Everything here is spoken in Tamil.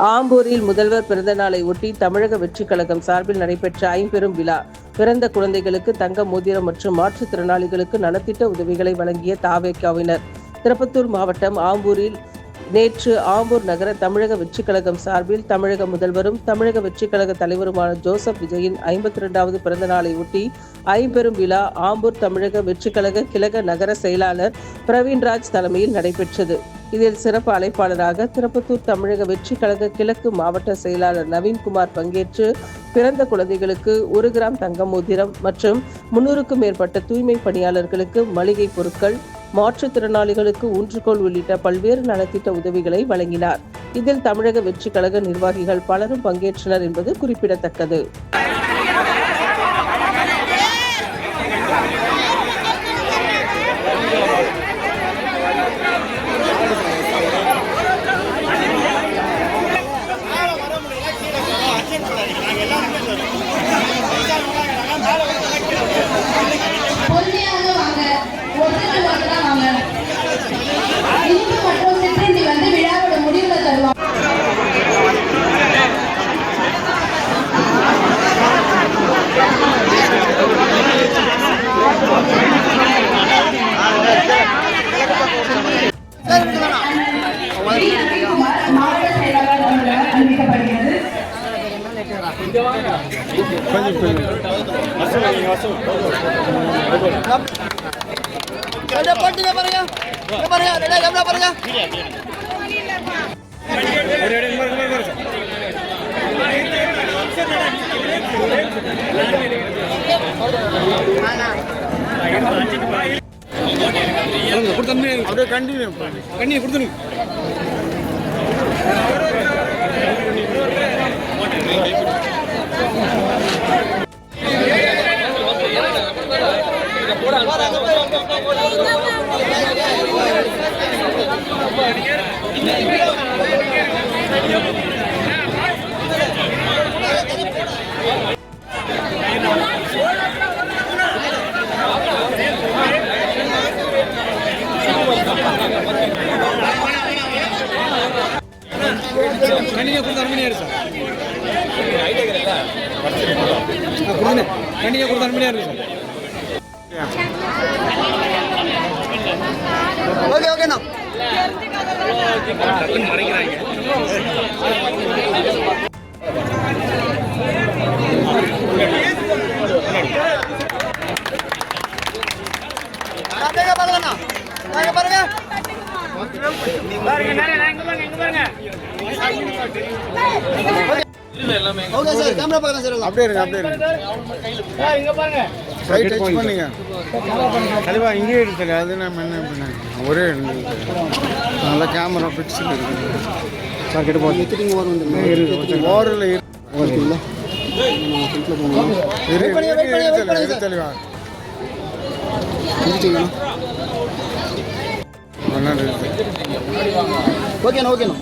ஆம்பூரில் முதல்வர் பிறந்த நாளை ஒட்டி தமிழக வெற்றிக் கழகம் சார்பில் நடைபெற்ற ஐம்பெரும் விழா. பிறந்த குழந்தைகளுக்கு தங்க மோதிரம் மற்றும் மாற்றுத்திறனாளிகளுக்கு நலத்திட்ட உதவிகளை வழங்கிய தாவேகாவினர். திருப்பத்தூர் மாவட்டம் ஆம்பூரில் நேற்று ஆம்பூர் நகர தமிழக வெற்றிக் கழகம் சார்பில் தமிழக முதல்வரும் தமிழக வெற்றிக் கழக தலைவருமான ஜோசப் விஜயின் 52வது பிறந்த நாளை ஒட்டி ஐம்பெரும் விழா ஆம்பூர் தமிழக வெற்றிக் கழக கிழக்கு நகர செயலாளர் பிரவீன்ராஜ் தலைமையில் நடைபெற்றது. இதில் சிறப்பு அழைப்பாளராக திருப்பத்தூர் தமிழக வெற்றிக் கழக கிழக்கு மாவட்ட செயலாளர் நவீன்குமார் பங்கேற்று பிறந்த குழந்தைகளுக்கு 1 கிராம் தங்க மோதிரம் மற்றும் 300க்கும் மேற்பட்ட தூய்மை பணியாளர்களுக்கு மளிகை பொருட்கள், மாற்றுத்திறனாளிகளுக்கு ஊன்றுகோல் உள்ளிட்ட பல்வேறு நலத்திட்ட உதவிகளை வழங்கினார். இதில் தமிழக வெற்றிக் கழக நிர்வாகிகள் பலரும் பங்கேற்றனர் என்பது குறிப்பிடத்தக்கது. ஒரே நல்ல கேமரா பிக்ஸ் ஓகேண்ணா.